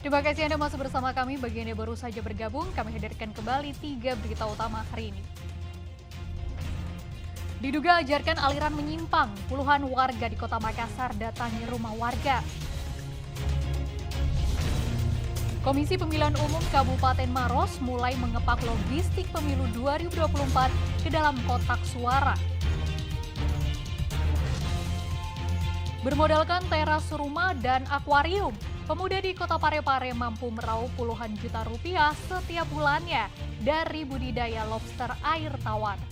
Terima kasih Anda masih bersama kami. Bagi Anda baru saja bergabung, kami hadirkan kembali 3 berita utama hari ini. Diduga ajarkan aliran menyimpang, puluhan warga di Kota Makassar datangi rumah warga. Komisi Pemilihan Umum Kabupaten Maros mulai mengepak logistik pemilu 2024 ke dalam kotak suara. Bermodalkan teras rumah dan akuarium, pemuda di Kota Parepare mampu meraup puluhan juta rupiah setiap bulannya dari budidaya lobster air tawar.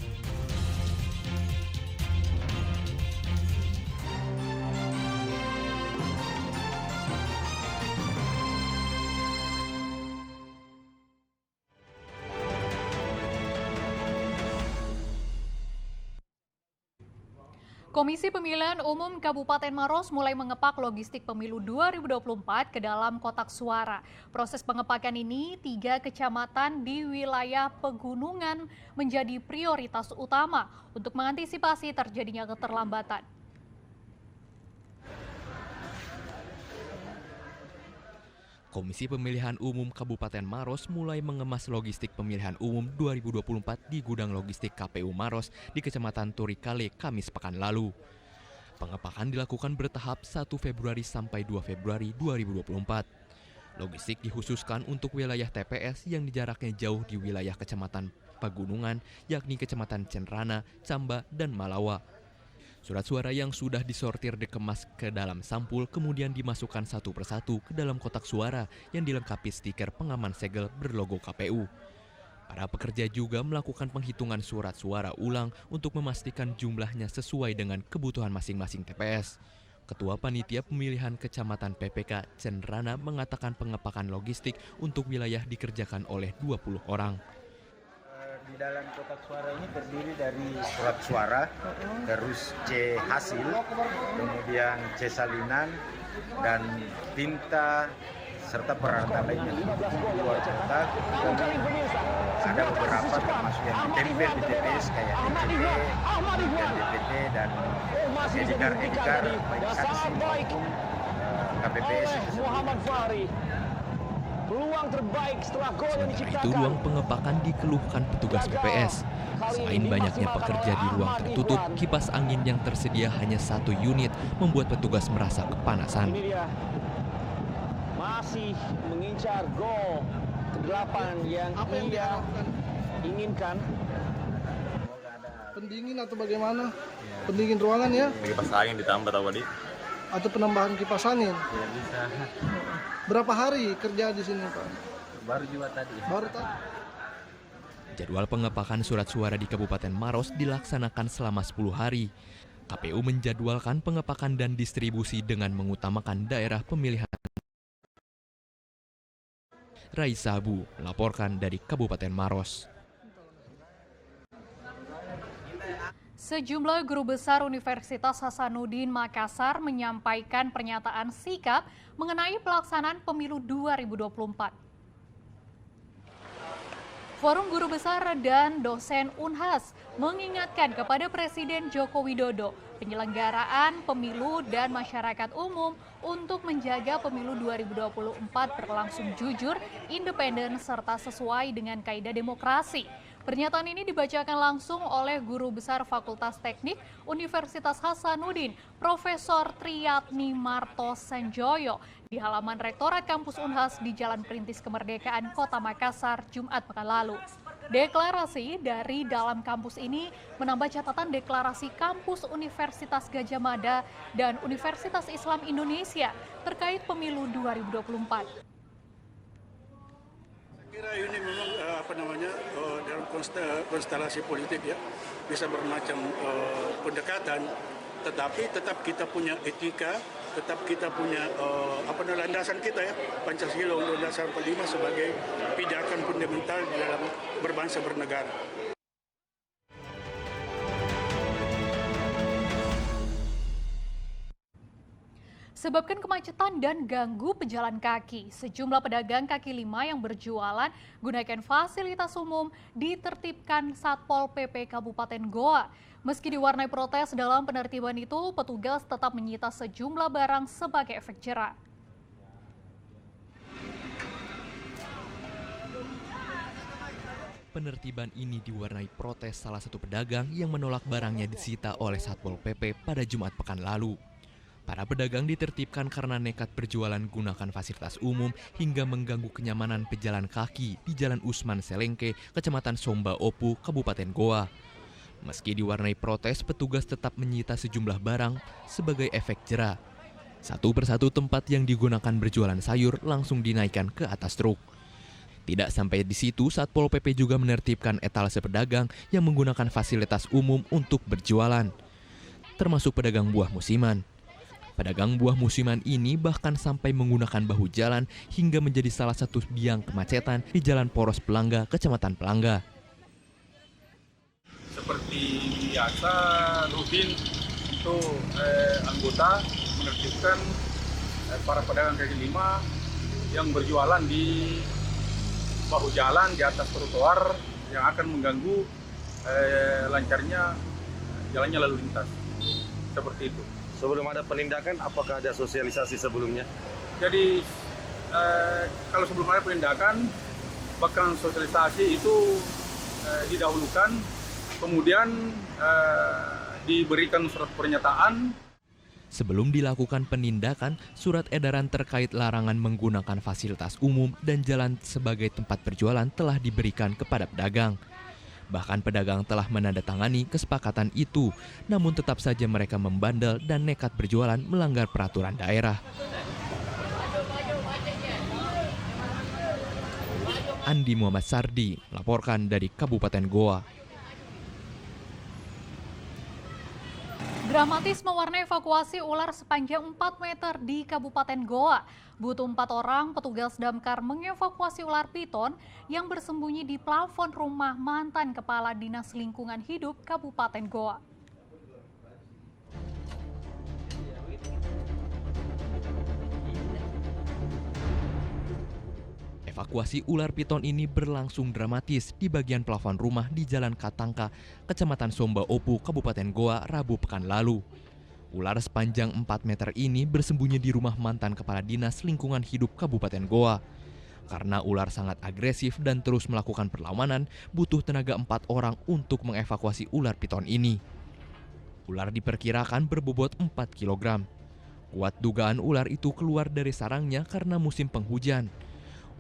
Komisi Pemilihan Umum Kabupaten Maros mulai mengepak logistik pemilu 2024 ke dalam kotak suara. Proses pengepakan ini 3 kecamatan di wilayah pegunungan menjadi prioritas utama untuk mengantisipasi terjadinya keterlambatan. Komisi Pemilihan Umum Kabupaten Maros mulai mengemas logistik pemilihan umum 2024 di gudang logistik KPU Maros di Kecamatan Turikale, Kamis pekan lalu. Pengepakan dilakukan bertahap 1 Februari sampai 2 Februari 2024. Logistik dikhususkan untuk wilayah TPS yang jaraknya jauh di wilayah Kecamatan Pegunungan, yakni Kecamatan Cenrana, Camba, dan Malawa. Surat suara yang sudah disortir dikemas ke dalam sampul kemudian dimasukkan satu persatu ke dalam kotak suara yang dilengkapi stiker pengaman segel berlogo KPU. Para pekerja juga melakukan penghitungan surat suara ulang untuk memastikan jumlahnya sesuai dengan kebutuhan masing-masing TPS. Ketua Panitia Pemilihan Kecamatan PPK Cenrana mengatakan pengepakan logistik untuk wilayah dikerjakan oleh 20 orang. Di dalam kotak suara ini terdiri dari surat suara, terus C hasil, kemudian C salinan, dan tinta serta peralatan lainnya. Di luar kotak ada beberapa termasuk yang ditempel di TPS kayak DCP, dan DPT, dan edikar baik saksi maupun KPPS itu sendiri. Sementara itu ruang pengepakan dikeluhkan petugas PPS. Selain banyaknya pekerja di ruang tertutup, kipas angin yang tersedia hanya 1 unit membuat petugas merasa kepanasan. Masih mengincar gol ke-8 yang ia inginkan. Pendingin atau bagaimana? Pendingin ruangan ya? Kipas angin ditambah tadi. Atau penambahan kipas angin? Ya bisa. Berapa hari kerja di sini, Pak? Baru juga tadi. Baru tadi. Jadwal pengepakan surat suara di Kabupaten Maros dilaksanakan selama 10 hari. KPU menjadwalkan pengepakan dan distribusi dengan mengutamakan daerah pemilihan. Raisa Abu melaporkan dari Kabupaten Maros. Sejumlah guru besar Universitas Hasanuddin Makassar menyampaikan pernyataan sikap mengenai pelaksanaan pemilu 2024. Forum Guru Besar dan Dosen Unhas mengingatkan kepada Presiden Joko Widodo penyelenggaraan pemilu dan masyarakat umum untuk menjaga pemilu 2024 berlangsung jujur, independen, serta sesuai dengan kaidah demokrasi. Pernyataan ini dibacakan langsung oleh Guru Besar Fakultas Teknik Universitas Hasanuddin, Profesor Triyatni Marto Sanjoyo, di halaman Rektorat Kampus Unhas di Jalan Perintis Kemerdekaan Kota Makassar, Jumat pekan lalu. Deklarasi dari dalam kampus ini menambah catatan deklarasi kampus Universitas Gadjah Mada dan Universitas Islam Indonesia terkait pemilu 2024. Kira ini memang dalam konstelasi politik ya bisa bermacam pendekatan, tetapi tetap kita punya etika, tetap kita punya landasan kita ya, Pancasila Undang-Undang Dasar 45 sebagai pijakan fundamental di dalam berbangsa bernegara. Sebabkan kemacetan dan ganggu pejalan kaki. Sejumlah pedagang kaki lima yang berjualan gunakan fasilitas umum ditertibkan Satpol PP Kabupaten Goa. Meski diwarnai protes dalam penertiban itu, petugas tetap menyita sejumlah barang sebagai efek jera. Penertiban ini diwarnai protes salah satu pedagang yang menolak barangnya disita oleh Satpol PP pada Jumat pekan lalu. Para pedagang ditertibkan karena nekat berjualan gunakan fasilitas umum hingga mengganggu kenyamanan pejalan kaki di Jalan Usman Selengke, Kecamatan Somba Opu, Kabupaten Goa. Meski diwarnai protes, petugas tetap menyita sejumlah barang sebagai efek jera. Satu persatu tempat yang digunakan berjualan sayur langsung dinaikkan ke atas truk. Tidak sampai di situ, Satpol PP juga menertibkan etalase pedagang yang menggunakan fasilitas umum untuk berjualan, termasuk pedagang buah musiman. Pedagang buah musiman ini bahkan sampai menggunakan bahu jalan hingga menjadi salah satu biang kemacetan di Jalan Poros Pelangga, Kecamatan Pelangga. Seperti biasa, rutin itu anggota menertibkan para pedagang kaki lima yang berjualan di bahu jalan di atas trotoar yang akan mengganggu lancarnya jalannya lalu lintas. Seperti itu. Sebelum ada penindakan, apakah ada sosialisasi sebelumnya? Jadi kalau sebelum ada penindakan, bahkan sosialisasi itu didahulukan, kemudian diberikan surat pernyataan. Sebelum dilakukan penindakan, surat edaran terkait larangan menggunakan fasilitas umum dan jalan sebagai tempat berjualan telah diberikan kepada pedagang. Bahkan pedagang telah menandatangani kesepakatan itu, namun tetap saja mereka membandel dan nekat berjualan melanggar peraturan daerah. Andi Muhammad Sardi melaporkan dari Kabupaten Goa. Dramatis mewarnai evakuasi ular sepanjang 4 meter di Kabupaten Goa. Butuh 4 orang petugas damkar mengevakuasi ular piton yang bersembunyi di plafon rumah mantan Kepala Dinas Lingkungan Hidup Kabupaten Goa. Evakuasi ular piton ini berlangsung dramatis di bagian plafon rumah di Jalan Katangka, Kecamatan Somba Opu, Kabupaten Goa, Rabu pekan lalu. Ular sepanjang 4 meter ini bersembunyi di rumah mantan Kepala Dinas Lingkungan Hidup Kabupaten Goa. Karena ular sangat agresif dan terus melakukan perlawanan, butuh tenaga 4 orang untuk mengevakuasi ular piton ini. Ular diperkirakan berbobot 4 kg. Kuat dugaan ular itu keluar dari sarangnya karena musim penghujan.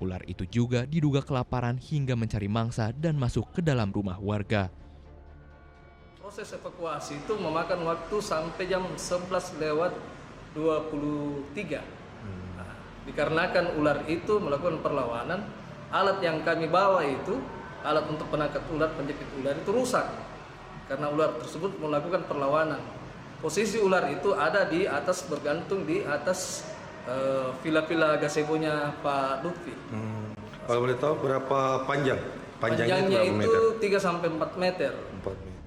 Ular itu juga diduga kelaparan hingga mencari mangsa dan masuk ke dalam rumah warga. Proses evakuasi itu memakan waktu sampai jam 11:23. Nah, dikarenakan ular itu melakukan perlawanan, alat yang kami bawa itu, alat untuk penangkap ular, penjepit ular itu rusak. Karena ular tersebut melakukan perlawanan. Posisi ular itu ada di atas, bergantung di atas villa-villa gazebo-nya Pak Lutfi. Kalau boleh tahu berapa panjang? Panjangnya itu 3-4 meter. 4 meter.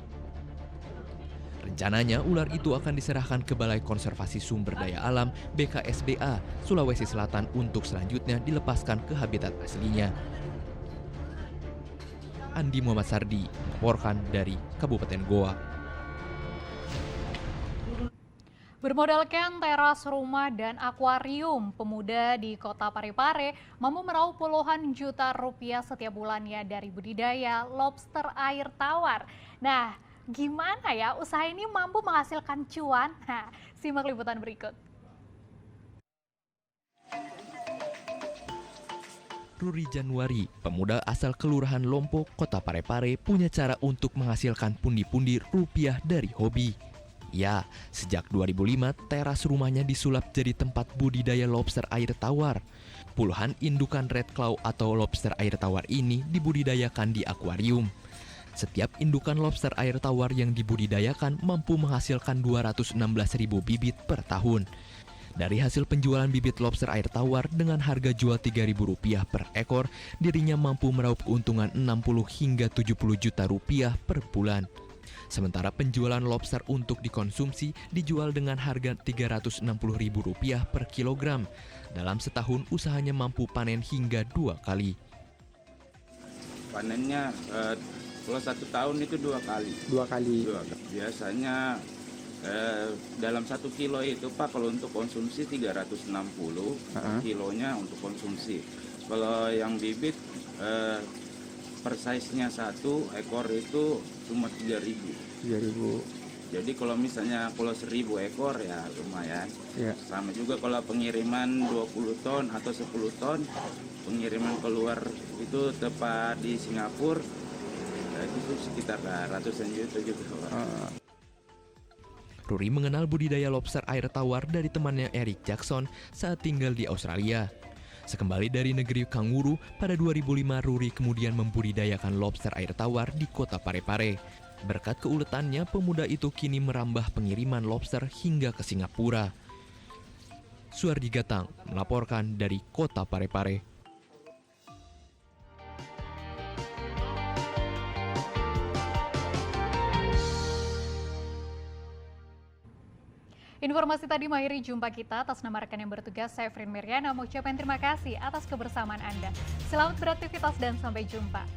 Rencananya ular itu akan diserahkan ke Balai Konservasi Sumber Daya Alam BKSDA Sulawesi Selatan untuk selanjutnya dilepaskan ke habitat aslinya. Andi Muhammad Sardi melaporkan dari Kabupaten Goa. Bermodalkan teras rumah dan akuarium, pemuda di Kota Parepare mampu meraup puluhan juta rupiah setiap bulannya dari budidaya lobster air tawar. Nah, gimana ya usaha ini mampu menghasilkan cuan? Nah, simak liputan berikut. Ruri Januari, pemuda asal Kelurahan Lompo, Kota Parepare, punya cara untuk menghasilkan pundi-pundi rupiah dari hobi. Ya, sejak 2005 teras rumahnya disulap jadi tempat budidaya lobster air tawar. Puluhan indukan red claw atau lobster air tawar ini dibudidayakan di akuarium. Setiap indukan lobster air tawar yang dibudidayakan mampu menghasilkan 216.000 bibit per tahun. Dari hasil penjualan bibit lobster air tawar dengan harga jual Rp3.000 per ekor, dirinya mampu meraup keuntungan 60 hingga 70 juta rupiah per bulan. Sementara penjualan lobster untuk dikonsumsi dijual dengan harga Rp360.000 per kilogram. Dalam setahun usahanya mampu panen hingga 2 kali. Panennya kalau 1 tahun itu 2 kali. 2 kali. Biasanya dalam 1 kilo itu Pak, kalau untuk konsumsi 360 kilonya untuk konsumsi. Kalau yang bibit per size-nya satu ekor itu cuma 3.000. 3.000. Jadi kalau misalnya 1.000 ekor ya lumayan. Ya. Sama juga kalau pengiriman 20 ton atau 10 ton, pengiriman keluar itu tepat di Singapura, ya itu sekitar ratusan juta juga. Ruri mengenal budidaya lobster air tawar dari temannya Eric Jackson saat tinggal di Australia. Sekembali dari negeri kanguru, pada 2005 Ruri kemudian membudidayakan lobster air tawar di kota Parepare. Berkat keuletannya, pemuda itu kini merambah pengiriman lobster hingga ke Singapura. Suardi Gatang melaporkan dari kota Parepare. Informasi tadi mengakhiri jumpa kita. Atas nama rekan yang bertugas, saya Frin Meriana mengucapkan terima kasih atas kebersamaan Anda. Selamat beraktivitas dan sampai jumpa.